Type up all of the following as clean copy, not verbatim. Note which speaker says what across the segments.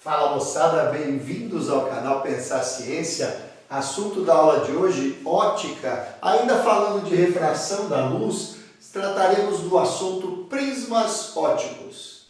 Speaker 1: Fala moçada, bem-vindos ao canal Pensar Ciência. Assunto da aula de hoje, ótica. Ainda falando de refração da luz, trataremos do assunto prismas óticos.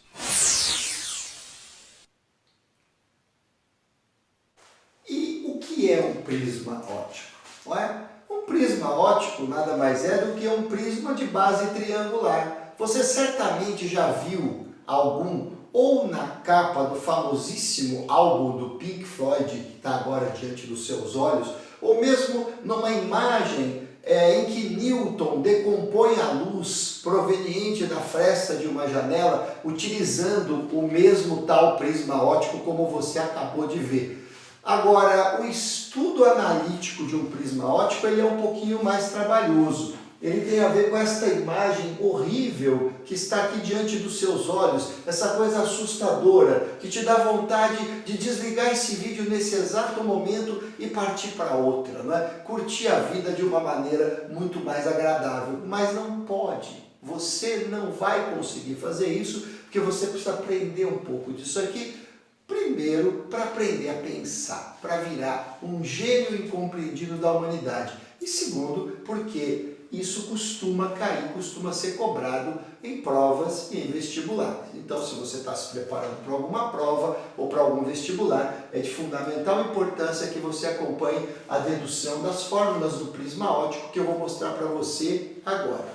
Speaker 1: E o que é um prisma ótico? Não é? Um prisma ótico nada mais é do que um prisma de base triangular. Você certamente já viu algum ou na capa do famosíssimo álbum do Pink Floyd, que está agora diante dos seus olhos, ou mesmo numa imagem em que Newton decompõe a luz proveniente da fresta de uma janela, utilizando o mesmo tal prisma ótico como você acabou de ver. Agora, o estudo analítico de um prisma ótico ele é um pouquinho mais trabalhoso. Ele tem a ver com esta imagem horrível que está aqui diante dos seus olhos, essa coisa assustadora, que te dá vontade de desligar esse vídeo nesse exato momento e partir para outra, não é? Curtir a vida de uma maneira muito mais agradável, mas não pode. Você não vai conseguir fazer isso, porque você precisa aprender um pouco disso aqui, primeiro para aprender a pensar, para virar um gênio incompreendido da humanidade, e segundo, porque isso costuma cair, costuma ser cobrado em provas e em vestibulares. Então, se você está se preparando para alguma prova ou para algum vestibular, é de fundamental importância que você acompanhe a dedução das fórmulas do prisma ótico que eu vou mostrar para você agora.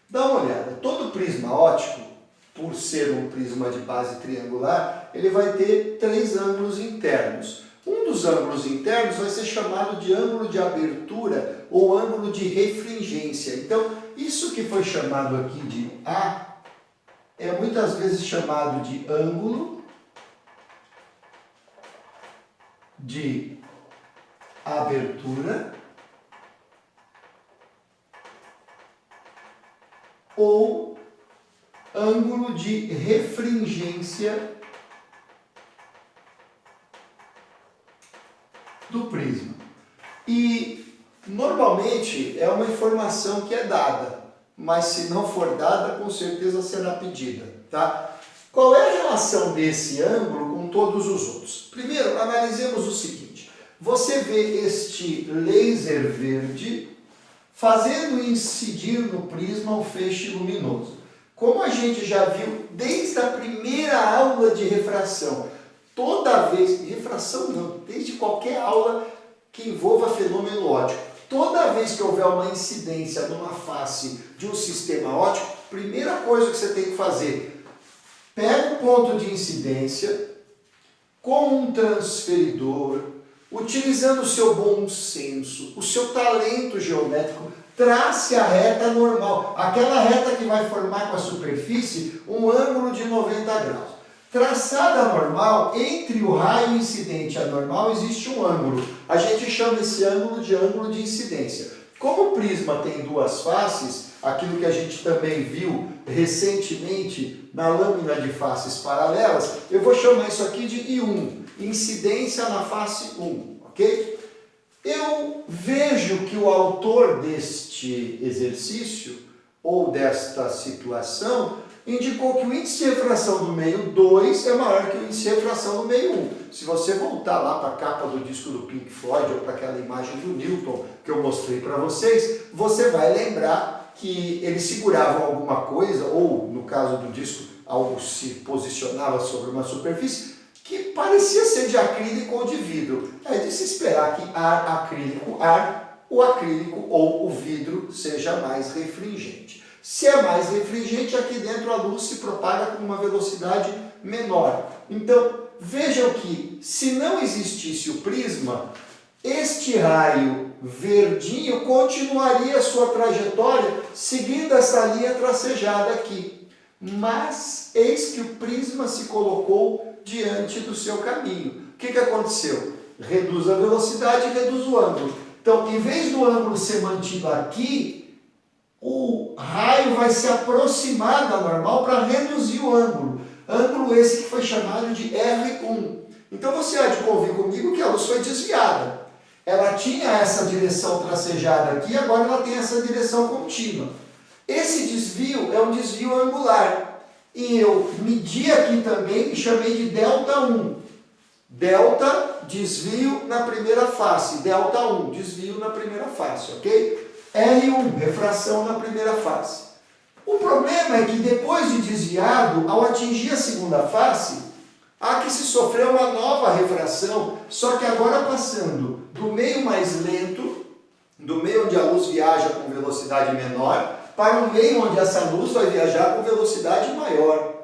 Speaker 1: Dá uma olhada, todo prisma ótico, por ser um prisma de base triangular, ele vai ter três ângulos internos. Um dos ângulos internos vai ser chamado de ângulo de abertura ou ângulo de refringência. Então, isso que foi chamado aqui de A é muitas vezes chamado de ângulo de abertura ou ângulo de refringência do prisma. E normalmente é uma informação que é dada, mas se não for dada, com certeza será pedida, tá? Qual é a relação desse ângulo com todos os outros? Primeiro, analisemos o seguinte. Você vê este laser verde fazendo incidir no prisma um feixe luminoso. Como a gente já viu desde a primeira aula de refração, toda vez, refração não, desde qualquer aula que envolva fenômeno óptico, toda vez que houver uma incidência numa face de um sistema óptico, primeira coisa que você tem que fazer, pega o ponto de incidência com um transferidor, utilizando o seu bom senso, o seu talento geométrico, trace a reta normal, aquela reta que vai formar com a superfície um ângulo de 90 graus. Traçada a normal, entre o raio incidente e a normal existe um ângulo. A gente chama esse ângulo de incidência. Como o prisma tem duas faces, aquilo que a gente também viu recentemente na lâmina de faces paralelas, eu vou chamar isso aqui de I1, incidência na face 1, ok? Eu vejo que o autor deste exercício, ou desta situação, indicou que o índice de refração do meio 2 é maior que o índice de refração do meio 1. Se você voltar lá para a capa do disco do Pink Floyd ou para aquela imagem do Newton que eu mostrei para vocês, você vai lembrar que ele segurava alguma coisa, ou no caso do disco, algo se posicionava sobre uma superfície que parecia ser de acrílico ou de vidro. É de se esperar que ar, acrílico, ar, o acrílico ou o vidro seja mais refringente. Se é mais refringente, aqui dentro a luz se propaga com uma velocidade menor. Então, vejam que se não existisse o prisma, este raio verdinho continuaria sua trajetória seguindo essa linha tracejada aqui. Mas eis que o prisma se colocou diante do seu caminho. O que aconteceu? Reduz a velocidade e reduz o ângulo. Então, em vez do ângulo ser mantido aqui, o raio vai se aproximar da normal para reduzir o ângulo. Ângulo esse que foi chamado de R1. Então você há de convir comigo que a luz foi desviada. Ela tinha essa direção tracejada aqui, agora ela tem essa direção contínua. Esse desvio é um desvio angular. E eu medi aqui também e chamei de delta 1. Delta, desvio na primeira face. Delta 1, desvio na primeira face, ok? R1, refração na primeira face. O problema é que depois de desviado, ao atingir a segunda face, há que se sofrer uma nova refração, só que agora passando do meio mais lento, do meio onde a luz viaja com velocidade menor, para um meio onde essa luz vai viajar com velocidade maior.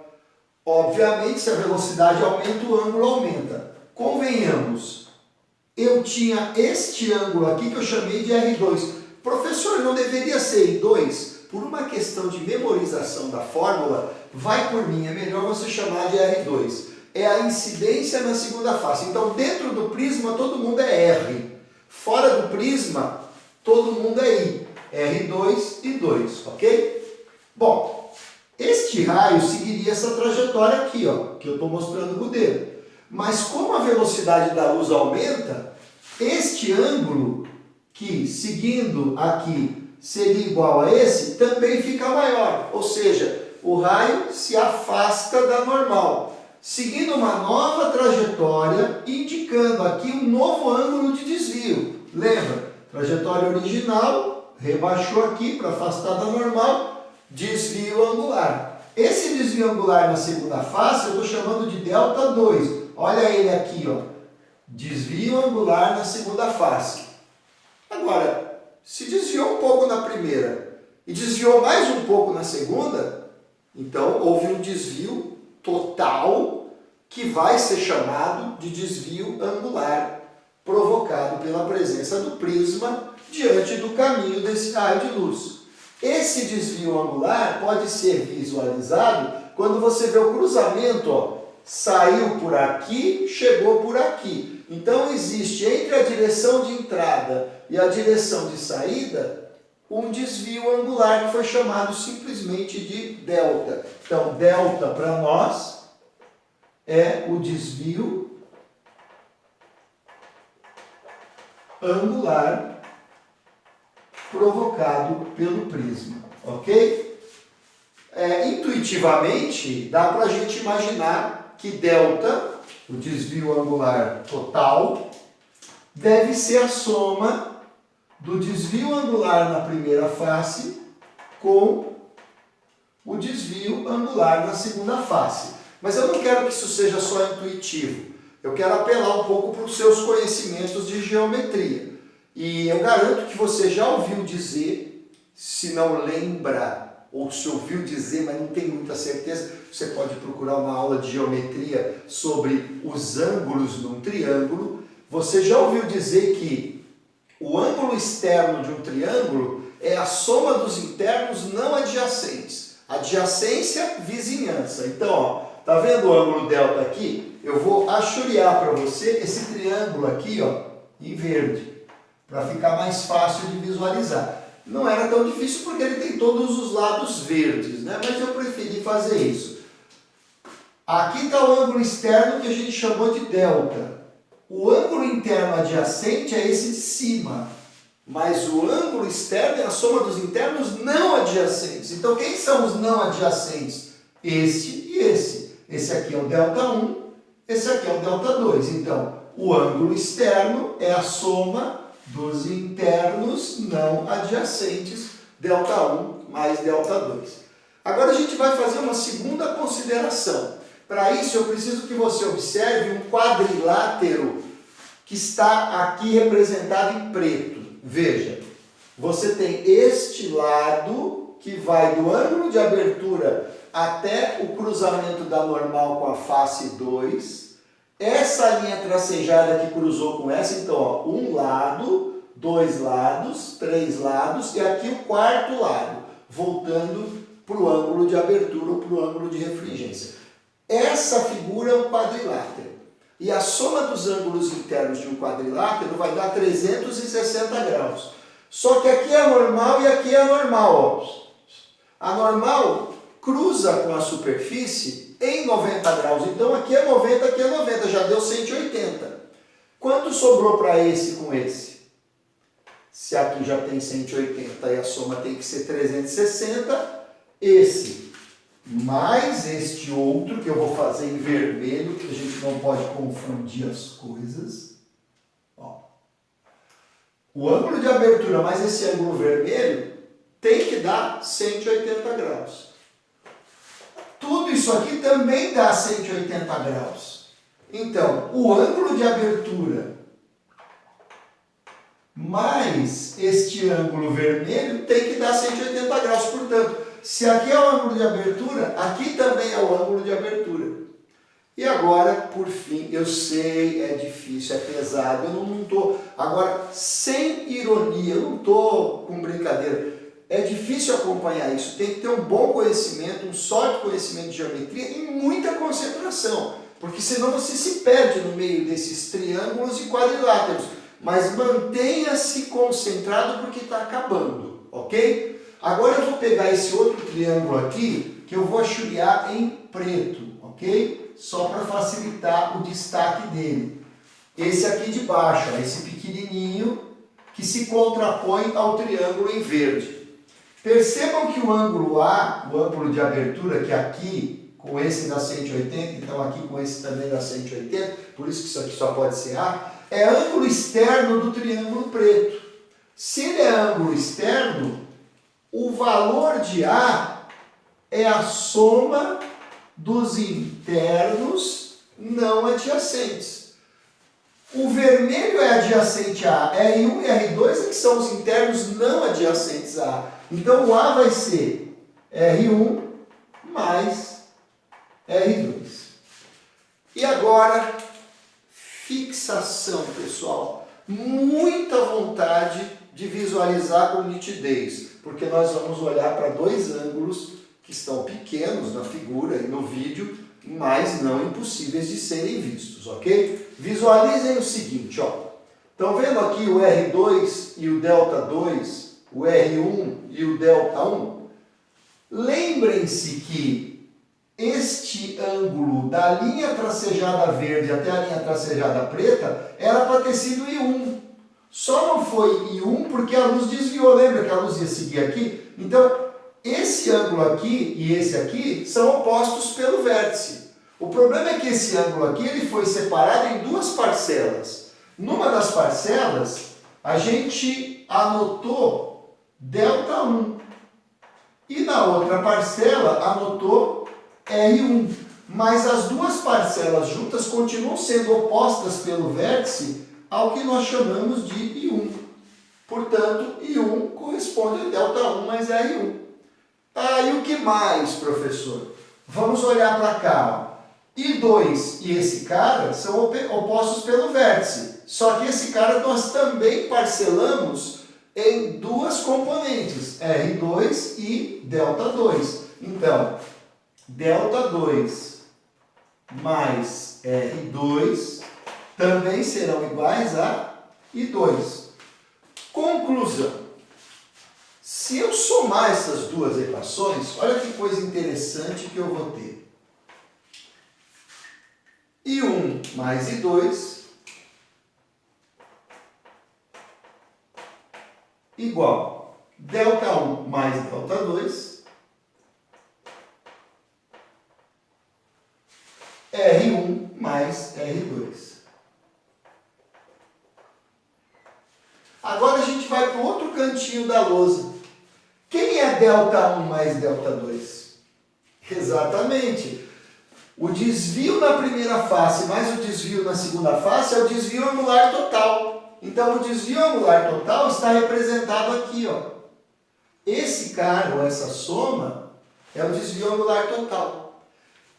Speaker 1: Obviamente, se a velocidade aumenta, o ângulo aumenta. Convenhamos, eu tinha este ângulo aqui que eu chamei de R2. Professor, não deveria ser I2? Por uma questão de memorização da fórmula, vai por mim, é melhor você chamar de R2. É a incidência na segunda face. Então, dentro do prisma, todo mundo é R. Fora do prisma, todo mundo é I. R2 e 2, ok? Bom, este raio seguiria essa trajetória aqui, ó, que eu estou mostrando com o dedo. Mas como a velocidade da luz aumenta, este ângulo, que seguindo aqui seria igual a esse, também fica maior. Ou seja, o raio se afasta da normal, seguindo uma nova trajetória, indicando aqui um novo ângulo de desvio. Lembra? Trajetória original, rebaixou aqui para afastar da normal, desvio angular. Esse desvio angular na segunda face eu estou chamando de delta 2. Olha ele aqui, ó. Desvio angular na segunda face. Agora, se desviou um pouco na primeira e desviou mais um pouco na segunda, então houve um desvio total que vai ser chamado de desvio angular, provocado pela presença do prisma diante do caminho desse raio de luz. Esse desvio angular pode ser visualizado quando você vê o cruzamento, ó, saiu por aqui, chegou por aqui. Então existe entre a direção de entrada e a direção de saída um desvio angular que foi chamado simplesmente de delta. Então, delta para nós é o desvio angular provocado pelo prisma, ok? Intuitivamente, dá para a gente imaginar que delta, o desvio angular total, deve ser a soma do desvio angular na primeira face com o desvio angular na segunda face. Mas eu não quero que isso seja só intuitivo. Eu quero apelar um pouco para os seus conhecimentos de geometria. E eu garanto que você já ouviu dizer, se não lembra, ou se ouviu dizer, mas não tem muita certeza, você pode procurar uma aula de geometria sobre os ângulos num triângulo. Você já ouviu dizer que o ângulo externo de um triângulo é a soma dos internos não adjacentes. Adjacência, vizinhança. Então, ó, tá vendo o ângulo delta aqui? Eu vou achuriar para você esse triângulo aqui, ó, em verde, para ficar mais fácil de visualizar. Não era tão difícil porque ele tem todos os lados verdes, né? Mas eu preferi fazer isso. Aqui está o ângulo externo que a gente chamou de delta. O ângulo interno adjacente é esse de cima, mas o ângulo externo é a soma dos internos não adjacentes. Então, quem são os não adjacentes? Esse e esse. Esse aqui é o delta 1, esse aqui é o delta 2. Então, o ângulo externo é a soma dos internos não adjacentes, delta 1 mais delta 2. Agora a gente vai fazer uma segunda consideração. Para isso eu preciso que você observe um quadrilátero que está aqui representado em preto. Veja, você tem este lado que vai do ângulo de abertura até o cruzamento da normal com a face 2. Essa linha tracejada que cruzou com essa, então, ó, um lado, dois lados, três lados e aqui o quarto lado, voltando para o ângulo de abertura ou para o ângulo de refringência. Essa figura é um quadrilátero. E a soma dos ângulos internos de um quadrilátero vai dar 360 graus. Só que aqui é a normal e aqui é a normal. Ó. A normal cruza com a superfície em 90 graus. Então aqui é 90, aqui é 90. Já deu 180. Quanto sobrou para esse com esse? Se aqui já tem 180 e a soma tem que ser 360, esse mais este outro, que eu vou fazer em vermelho, que a gente não pode confundir as coisas. Ó. O ângulo de abertura mais esse ângulo vermelho tem que dar 180 graus. Tudo isso aqui também dá 180 graus. Então, o ângulo de abertura mais este ângulo vermelho tem que dar 180 graus. Portanto, se aqui é o ângulo de abertura, aqui também é o ângulo de abertura. E agora, por fim, eu sei, é difícil, é pesado, eu não estou... Agora, sem ironia, eu não estou com brincadeira. É difícil acompanhar isso, tem que ter um bom conhecimento, um sólido conhecimento de geometria e muita concentração, porque senão você se perde no meio desses triângulos e quadriláteros. Mas mantenha-se concentrado porque está acabando, ok? Agora eu vou pegar esse outro triângulo aqui, que eu vou achurear em preto, ok? Só para facilitar o destaque dele. Esse aqui de baixo, ó, esse pequenininho, que se contrapõe ao triângulo em verde. Percebam que o ângulo A, o ângulo de abertura, que aqui com esse dá 180, então aqui com esse também dá 180, por isso que isso aqui só pode ser A, é ângulo externo do triângulo preto. Se ele é ângulo externo, o valor de A é a soma dos internos não adjacentes. O vermelho é adjacente a A, R1 e R2 é que são os internos não adjacentes a A. Então o A vai ser R1 mais R2. E agora, fixação, pessoal. Muita vontade de visualizar com nitidez, porque nós vamos olhar para dois ângulos que estão pequenos na figura e no vídeo, mas não impossíveis de serem vistos, ok? Visualizem o seguinte, ó. Estão vendo aqui o R2 e o ΔH2, o R1 e o ΔH1? Lembrem-se que este ângulo da linha tracejada verde até a linha tracejada preta era para ter sido I1. Só não foi I1 porque a luz desviou. Lembra que a luz ia seguir aqui? Então, esse ângulo aqui e esse aqui são opostos pelo vértice. O problema é que esse ângulo aqui ele foi separado em duas parcelas. Numa das parcelas, a gente anotou ΔH1. E na outra parcela, anotou R1. Mas as duas parcelas juntas continuam sendo opostas pelo vértice ao que nós chamamos de I1. Portanto, I1 corresponde a ΔH1 mais R1. Ah, e o que mais, professor? Vamos olhar para cá. Ó. I2 e esse cara são opostos pelo vértice. Só que esse cara nós também parcelamos em duas componentes, R2 e ΔH2. Então, ΔH2 mais R2 também serão iguais a I2. Conclusão. Se eu somar essas duas equações, olha que coisa interessante que eu vou ter. I1 mais I2 igual ΔH1 mais ΔH2 R1 mais R2. Agora a gente vai para o outro cantinho da lousa. Quem é ΔH1 mais ΔH2? Exatamente. O desvio na primeira face mais o desvio na segunda face é o desvio angular total. Então o desvio angular total está representado aqui, ó. Esse cara, ou essa soma, é o desvio angular total.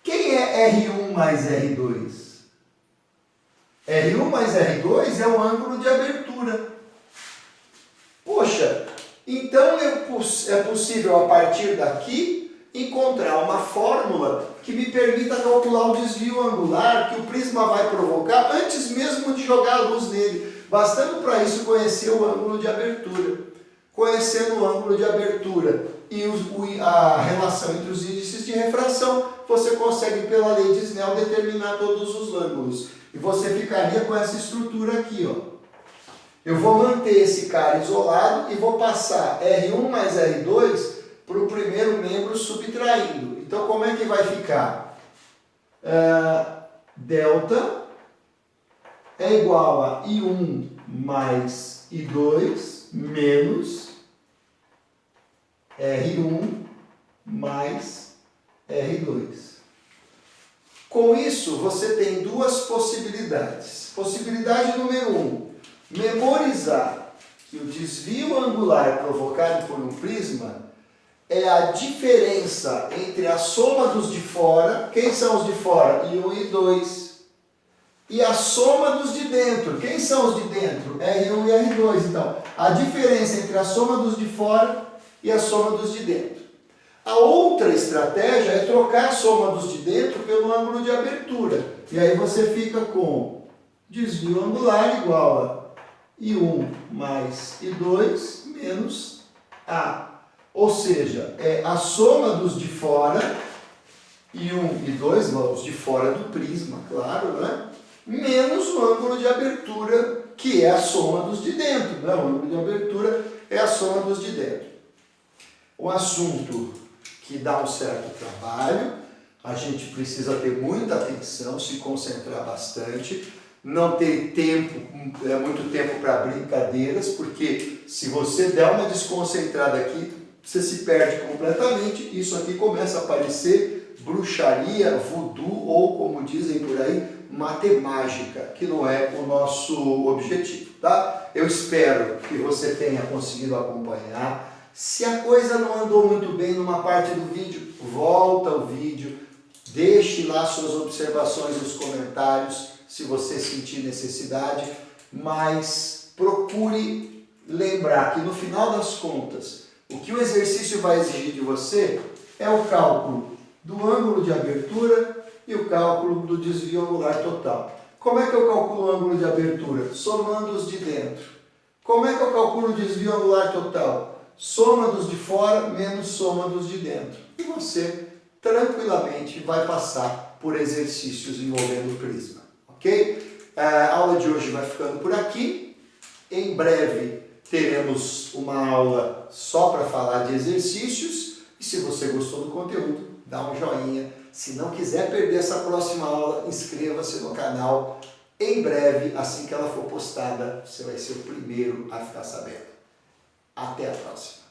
Speaker 1: Quem é R1 mais R2? R1 mais R2 é o ângulo de abertura. Poxa, então é possível a partir daqui encontrar uma fórmula que me permita calcular o desvio angular que o prisma vai provocar antes mesmo de jogar a luz nele, bastando para isso conhecer o ângulo de abertura. Conhecendo o ângulo de abertura e a relação entre os índices de refração, você consegue pela lei de Snell determinar todos os ângulos. E você ficaria com essa estrutura aqui, ó. Eu vou manter esse cara isolado e vou passar R1 mais R2 para o primeiro membro subtraindo. Então, como é que vai ficar? Delta é igual a I1 mais I2 menos R1 mais R2. Com isso, você tem duas possibilidades. Possibilidade número 1, memorizar que o desvio angular provocado por um prisma é a diferença entre a soma dos de fora, quem são os de fora? I1 e I2. E a soma dos de dentro, quem são os de dentro? R1 e R2. Então, a diferença entre a soma dos de fora e a soma dos de dentro. A outra estratégia é trocar a soma dos de dentro pelo ângulo de abertura. E aí você fica com desvio angular igual a I1 mais I2 menos A. Ou seja, é a soma dos de fora, I1 e I2, os de fora do prisma, claro, né? Menos o ângulo de abertura, que é a soma dos de dentro. Né? O ângulo de abertura é a soma dos de dentro. Um assunto que dá um certo trabalho, a gente precisa ter muita atenção, se concentrar bastante, não ter tempo, muito tempo para brincadeiras, porque se você der uma desconcentrada aqui, você se perde completamente, isso aqui começa a parecer bruxaria, voodoo ou, como dizem por aí, matemática, que não é o nosso objetivo, tá? Eu espero que você tenha conseguido acompanhar. Se a coisa não andou muito bem numa parte do vídeo, volta ao vídeo, deixe lá suas observações nos comentários, se você sentir necessidade, mas procure lembrar que no final das contas, o que o exercício vai exigir de você é o cálculo do ângulo de abertura e o cálculo do desvio angular total. Como é que eu calculo o ângulo de abertura? Somando os de dentro. Como é que eu calculo o desvio angular total? Soma dos de fora menos soma dos de dentro. E você tranquilamente vai passar por exercícios envolvendo o prisma. Ok? A aula de hoje vai ficando por aqui. Em breve teremos uma aula só para falar de exercícios. E se você gostou do conteúdo, dá um joinha. Se não quiser perder essa próxima aula, inscreva-se no canal. Em breve, assim que ela for postada, você vai ser o primeiro a ficar sabendo. Até a próxima!